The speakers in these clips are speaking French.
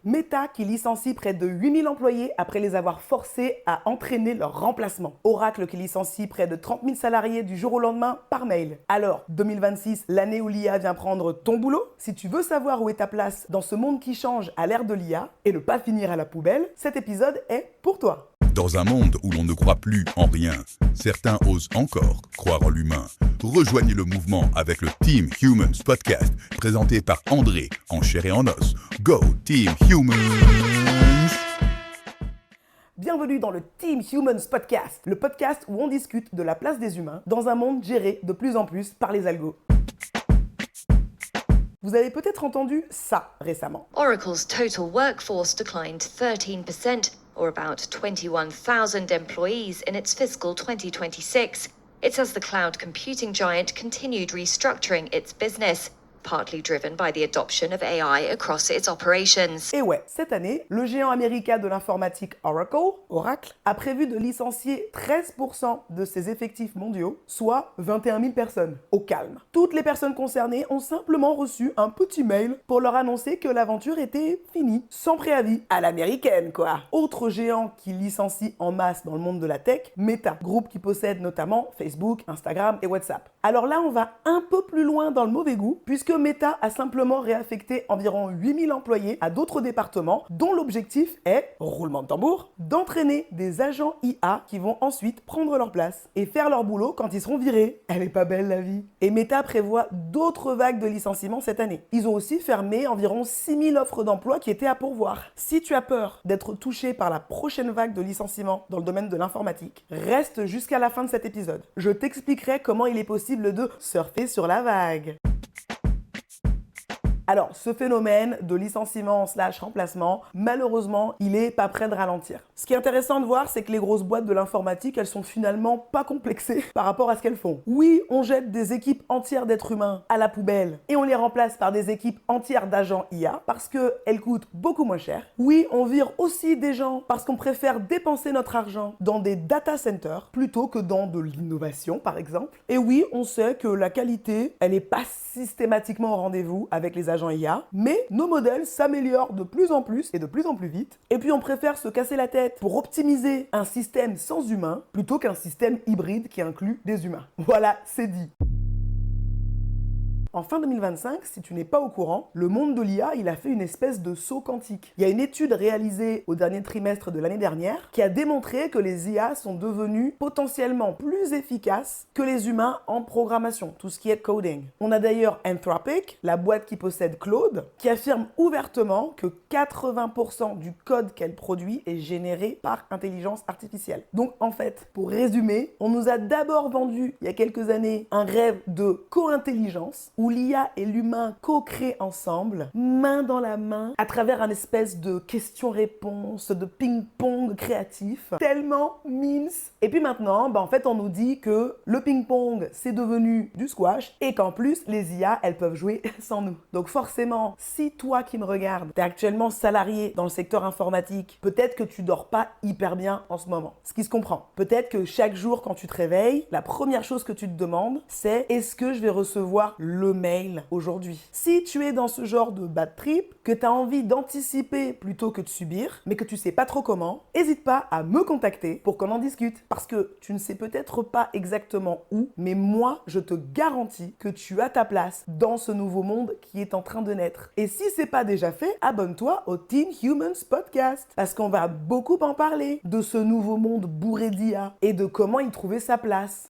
Meta qui licencie près de 8000 employés après les avoir forcés à entraîner leur remplacement. Oracle qui licencie près de 30 000 salariés du jour au lendemain par mail. Alors, 2026, l'année où l'IA vient prendre ton boulot? Si tu veux savoir où est ta place dans ce monde qui change à l'ère de l'IA et ne pas finir à la poubelle, cet épisode est pour toi. Dans un monde où l'on ne croit plus en rien, certains osent encore croire en l'humain. Rejoignez le mouvement avec le Team Humans Podcast, présenté par André, en chair et en os. Go Team Humans! Bienvenue dans le Team Humans Podcast, le podcast où on discute de la place des humains dans un monde géré de plus en plus par les algos. Vous avez peut-être entendu ça récemment. Oracle's total workforce declined 13%, or about 21,000 employees in its fiscal 2026. It says the cloud computing giant continued restructuring its business, partly driven by the adoption of AI across its operations. Et ouais, cette année, le géant américain de l'informatique Oracle, a prévu de licencier 13% de ses effectifs mondiaux, soit 21 000 personnes, au calme. Toutes les personnes concernées ont simplement reçu un petit mail pour leur annoncer que l'aventure était finie, sans préavis, à l'américaine quoi. Autre géant qui licencie en masse dans le monde de la tech, Meta, groupe qui possède notamment Facebook, Instagram et WhatsApp. Alors là, on va un peu plus loin dans le mauvais goût, puisque Meta a simplement réaffecté environ 8000 employés à d'autres départements dont l'objectif est, roulement de tambour, d'entraîner des agents IA qui vont ensuite prendre leur place et faire leur boulot quand ils seront virés. Elle est pas belle la vie. Et Meta prévoit d'autres vagues de licenciements cette année. Ils ont aussi fermé environ 6000 offres d'emploi qui étaient à pourvoir. Si tu as peur d'être touché par la prochaine vague de licenciements dans le domaine de l'informatique, reste jusqu'à la fin de cet épisode. Je t'expliquerai comment il est possible de surfer sur la vague. Alors, ce phénomène de licenciement/remplacement, malheureusement, il est pas prêt de ralentir. Ce qui est intéressant de voir, c'est que les grosses boîtes de l'informatique, elles sont finalement pas complexées par rapport à ce qu'elles font. Oui, on jette des équipes entières d'êtres humains à la poubelle et on les remplace par des équipes entières d'agents IA parce qu'elles coûtent beaucoup moins cher. Oui, on vire aussi des gens parce qu'on préfère dépenser notre argent dans des data centers plutôt que dans de l'innovation, par exemple. Et oui, on sait que la qualité, elle n'est pas systématiquement au rendez-vous avec les agents IA, mais nos modèles s'améliorent de plus en plus et de plus en plus vite. Et puis on préfère se casser la tête pour optimiser un système sans humains plutôt qu'un système hybride qui inclut des humains. Voilà, c'est dit. En fin 2025, si tu n'es pas au courant, le monde de l'IA, il a fait une espèce de saut quantique. Il y a une étude réalisée au dernier trimestre de l'année dernière qui a démontré que les IA sont devenus potentiellement plus efficaces que les humains en programmation, tout ce qui est coding. On a d'ailleurs Anthropic, la boîte qui possède Claude, qui affirme ouvertement que 80% du code qu'elle produit est généré par intelligence artificielle. Donc en fait, pour résumer, on nous a d'abord vendu, il y a quelques années, un rêve de co-intelligence, où l'IA et l'humain co-créent ensemble, main dans la main, à travers un espèce de questions-réponses, de ping-pong créatif, tellement mimes. Et puis maintenant, en fait, on nous dit que le ping-pong, c'est devenu du squash et qu'en plus, les IA, elles peuvent jouer sans nous. Donc forcément, si toi qui me regardes, t'es actuellement salarié dans le secteur informatique, peut-être que tu dors pas hyper bien en ce moment. Ce qui se comprend. Peut-être que chaque jour, quand tu te réveilles, la première chose que tu te demandes, c'est est-ce que je vais recevoir le mail aujourd'hui. Si tu es dans ce genre de bad trip, que tu as envie d'anticiper plutôt que de subir, mais que tu sais pas trop comment, n'hésite pas à me contacter pour qu'on en discute. Parce que tu ne sais peut-être pas exactement où, mais moi, je te garantis que tu as ta place dans ce nouveau monde qui est en train de naître. Et si c'est pas déjà fait, abonne-toi au Team Humans Podcast. Parce qu'on va beaucoup en parler de ce nouveau monde bourré d'IA et de comment y trouver sa place.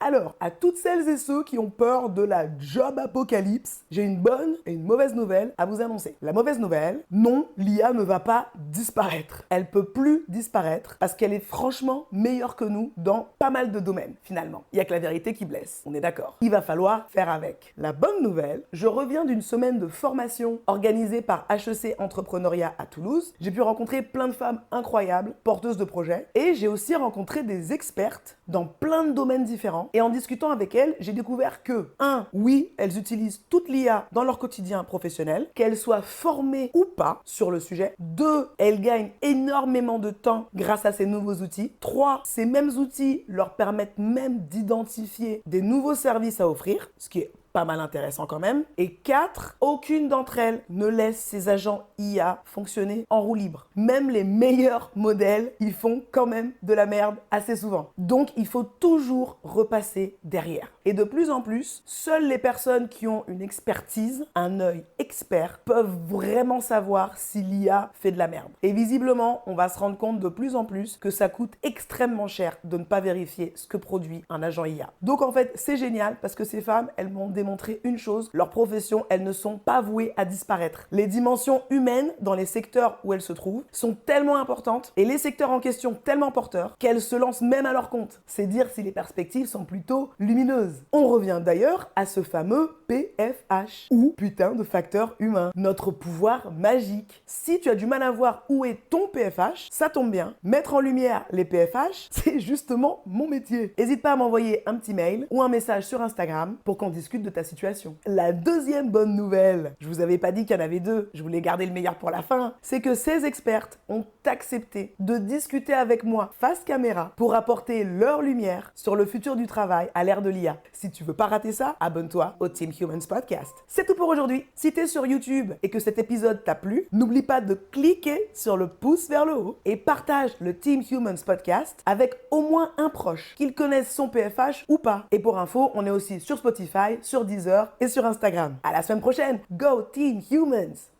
Alors, à toutes celles et ceux qui ont peur de la job apocalypse, j'ai une bonne et une mauvaise nouvelle à vous annoncer. La mauvaise nouvelle, non, l'IA ne va pas disparaître. Elle peut plus disparaître parce qu'elle est franchement meilleure que nous dans pas mal de domaines, finalement. Il n'y a que la vérité qui blesse, on est d'accord. Il va falloir faire avec. La bonne nouvelle, je reviens d'une semaine de formation organisée par HEC Entrepreneuriat à Toulouse. J'ai pu rencontrer plein de femmes incroyables, porteuses de projets, et j'ai aussi rencontré des expertes dans plein de domaines différents. Et en discutant avec elles, j'ai découvert que, oui, elles utilisent toute l'IA dans leur quotidien professionnel, qu'elles soient formées ou pas sur le sujet. 2, elles gagnent énormément de temps grâce à ces nouveaux outils. 3, ces mêmes outils leur permettent même d'identifier des nouveaux services à offrir, ce qui est pas mal intéressant quand même. Et 4, aucune d'entre elles ne laisse ses agents IA fonctionner en roue libre. Même les meilleurs modèles, ils font quand même de la merde assez souvent. Donc il faut toujours repasser derrière. Et de plus en plus, seules les personnes qui ont une expertise, un œil expert, peuvent vraiment savoir si l'IA fait de la merde. Et visiblement, on va se rendre compte de plus en plus que ça coûte extrêmement cher de ne pas vérifier ce que produit un agent IA. Donc en fait, c'est génial parce que ces femmes, elles m'ont démontré une chose, leurs professions, elles ne sont pas vouées à disparaître. Les dimensions humaines dans les secteurs où elles se trouvent sont tellement importantes et les secteurs en question tellement porteurs qu'elles se lancent même à leur compte. C'est dire si les perspectives sont plutôt lumineuses. On revient d'ailleurs à ce fameux PFH, ou putain de facteur humain, notre pouvoir magique. Si tu as du mal à voir où est ton PFH, ça tombe bien. Mettre en lumière les PFH, c'est justement mon métier. N'hésite pas à m'envoyer un petit mail ou un message sur Instagram pour qu'on discute de ta situation. La deuxième bonne nouvelle, je vous avais pas dit qu'il y en avait deux, je voulais garder le meilleur pour la fin, c'est que ces expertes ont accepté de discuter avec moi face caméra pour apporter leur lumière sur le futur du travail à l'ère de l'IA. Si tu veux pas rater ça, abonne-toi au Team Humans Podcast. C'est tout pour aujourd'hui. Si t'es sur YouTube et que cet épisode t'a plu, n'oublie pas de cliquer sur le pouce vers le haut et partage le Team Humans Podcast avec au moins un proche, qu'il connaisse son PFH ou pas. Et pour info, on est aussi sur Spotify, sur Deezer et sur Instagram. À la semaine prochaine. Go Team Humans!